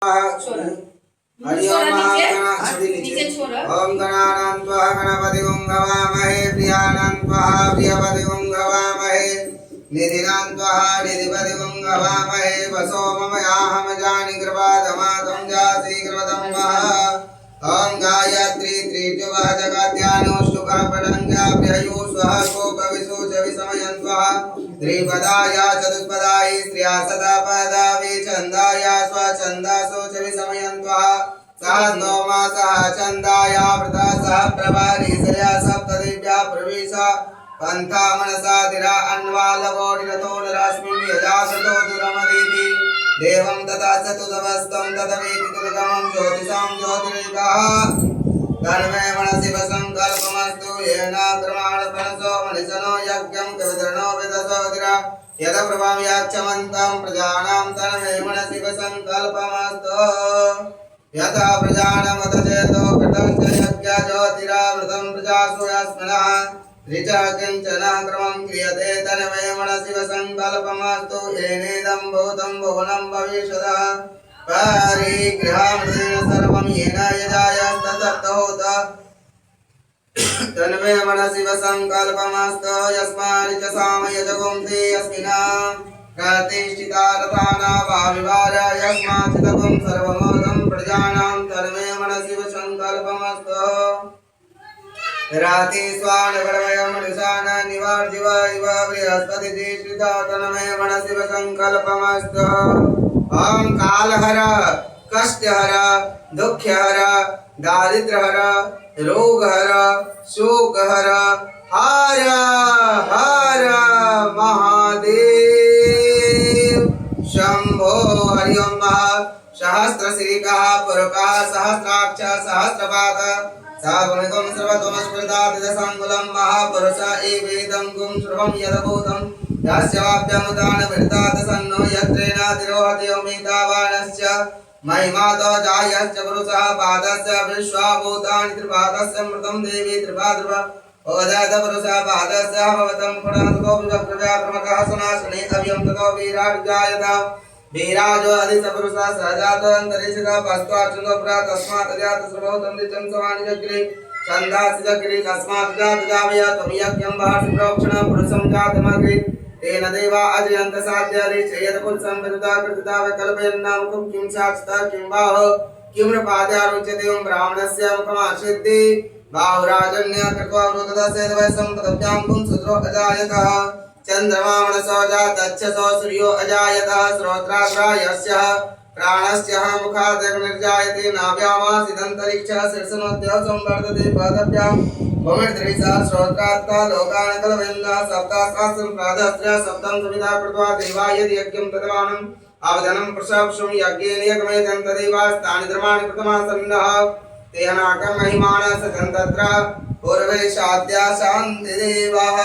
हरि ओम ओम गणानां त्वा गणपतिं गवामहे प्रियाणां त्वा प्रियपतिं गवामहे निधिनां त्वा निधिपतिं गवामहे वसो मम याहम जानि कृपादमातं जासि कृपतं महा ओम गायत्री त्रिजुवः जगद्यानो शुभपदङ्गाभ्ययो स्वः कोपविशोच विसमयन्त्वः त्रिपदाय चतुष्पदाय स्त्रिया सदा पदावे छन्दाय स्वछन्दासो च विसमयन्त्वः सहस्नो मासः छन्दाय वृता सह प्रभारीसया सप्तदिव्या प्रवेश पन्था मनसा तिरा अन्वालवोडिरतोडरस्मिन् यजासतो दुरमदेति देवं तथा चतुर्दवस्तं तदवेति दुर्गमं ज्योतिषां ज्योतिरेकः तन्मे मनसि वसङ्कल्पमस्तु येन क्रमाणपनसो मनिषनो यज्ञं कवितरणो विदसोदिरा यद प्रभां याच्यमन्तं प्रजानां तन्मे मनसि वसङ्कल्पमस्तु यथा प्रजानामतचेतो कृतं च यज्ञ ज्योतिरामृतं प्रजासु यस्मनः ऋचा किञ्चन क्रमं क्रियते तन्मे मनसि वसङ्कल्पमस्तु येनेदं भूतं भुवनं भविष्यदः परिगृहामृतेन सर्वं येन यजायस्ततोत तन्मे मनसि वसङ्कल्पमस्तु यस्माच्च सामयजगुंसि यस्मिन् प्रतिष्ठिता रताना भाविवार यस्माच्चिदगुं सर्वमोदं प्रजानां तन्मे मनसि वसङ्कल्पमस्तु राति स्वान परमयं निशान निवार्जिव इव बृहस्पति देशिता तन्मे मनसि वसङ्कल्पमस्तु ओम कालहर कष्टहर दुःखहर दारिद्र्यहर रोगहर शोकहर हर हर महादेव शंभो हरि ओम सहस्रशिरिकः पुरुषः सहस्राक्ष सहस्रपाद साभूमिकं सर्वतोमस्मृतादिदशाङ्गुलं महापुरुष एवेदं गुं सर्वं यदभूतं यस्य वाप्यमुदानवृत्तात् सन्नो यत्रेणातिरोहति ओमितावानस्य महिमातो जायश्च पुरुषः पादस्य विश्वाभूतानि त्रिपादस्य मृतं देवी त्रिपाद्रव ओदयत पुरुषः पादस्य भवतं पुरातको विवक्रव्या प्रमकः सुनाशने अव्यं ततो वीरार्जायत वीराजो अधिस पुरुषः सहजातो अन्तरिक्षितः पस्त्वार्चनो पुरा तस्मात् जात सर्वभूतं नित्यं समानि जग्रे छन्दासि जग्रे तस्मात् जात जावय त्वमियज्ञं महर्षि प्रोक्षणं पुरुषं जातमग्रे तेन देवा अजयन्त साध्यादि चयत पुरुषं विदुता कृतिता विकल्पयन्नाम किं साक्षता किं बाहो किं नृपाद्यारुच्यते ओं ब्राह्मणस्य मुखमाश्रित्य बाहुराजन्य कृत्वा वृतदस्य वैसं तदभ्यां कुं सूत्रो अजायतः चन्द्रमा मनसो जातच्छसो सूर्यो अजायतः श्रोत्राग्रायस्य प्राणस्य मुखादग्निर्जायते नाभ्यामासिदन्तरिक्षः शीर्षनोद्यः संवर्धते पादभ्यां भूमिर्दृशः श्रोत्रात्ता लोकान् कलवयन्नः सप्ताहसहस्रं प्रातःस्त्र सप्तं सविता कृत्वा देवाय यज्ञं तदवानम् आवधनं प्रसवशुं यज्ञेन यज्ञमेतं तदेवास्तानि धर्माणि कृतमासन्नः तेनाकं महिमानः सजन्तत्र पूर्वे शाद्या शान्तिदेवः